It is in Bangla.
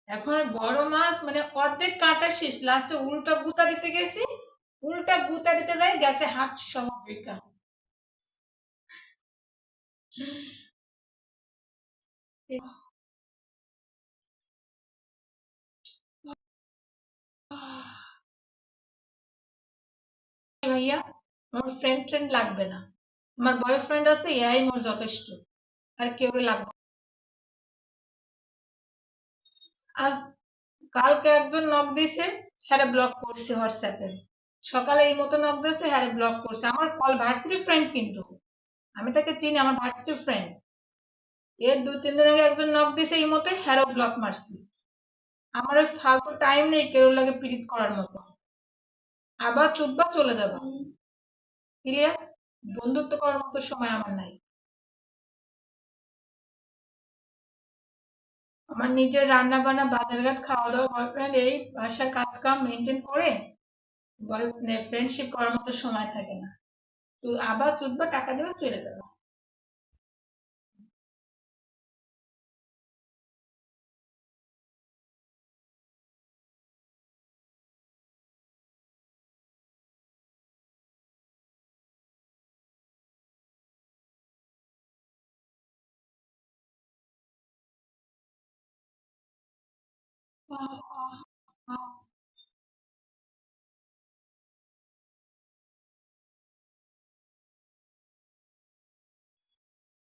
এখন ওই বড় মাছ মানে অর্ধেক কাটা শেষ, লাস্টে উল্টা গুতা দিতে গেছি, উল্টা গুতা দিতে যাই গেছে হাত সহ বেঁকা। ভাইয়া, আমার ফ্রেন্ড ফ্রেন্ড লাগবে না, আমার বয়ফ্রেন্ড আছে, এআই মোর যথেষ্ট, আর কেউ লাগবে না। আজ কালকে একজন নক দিছে, হ্যাঁ ব্লক করছে হোয়াটসঅ্যাপে, সকালে এই মতো নক দিয়েছে, হ্যাঁ ব্লক করছে, আমার কল ভার্সিটি ফ্রেন্ড, কিন্তু আমি তাকে চিনি, আমার ভার্সিটি ফ্রেন্ড। এর 2-3 দিন আগে একজন নক দিছে এই মতে, হ্যারো ব্লক মারছি। আমার ওই ফালতু টাইম নেই কেউ লাগে পিরিত করার মতো, আবার চুপবা চলে যাবা, ক্লিয়ার? বন্ধুত্ব করার মতো সময় আমার নাই। আমার নিজের রান্না বান্না বাজারঘাট খাওয়া দাওয়া বয়ফ্রেন্ড এই বাসার কাজ কাম মেনটেন করে ফ্রেন্ডশিপ করার মতো সময় থাকে না। তুই আবার চুদবা টাকা দেবে চলে যাবে।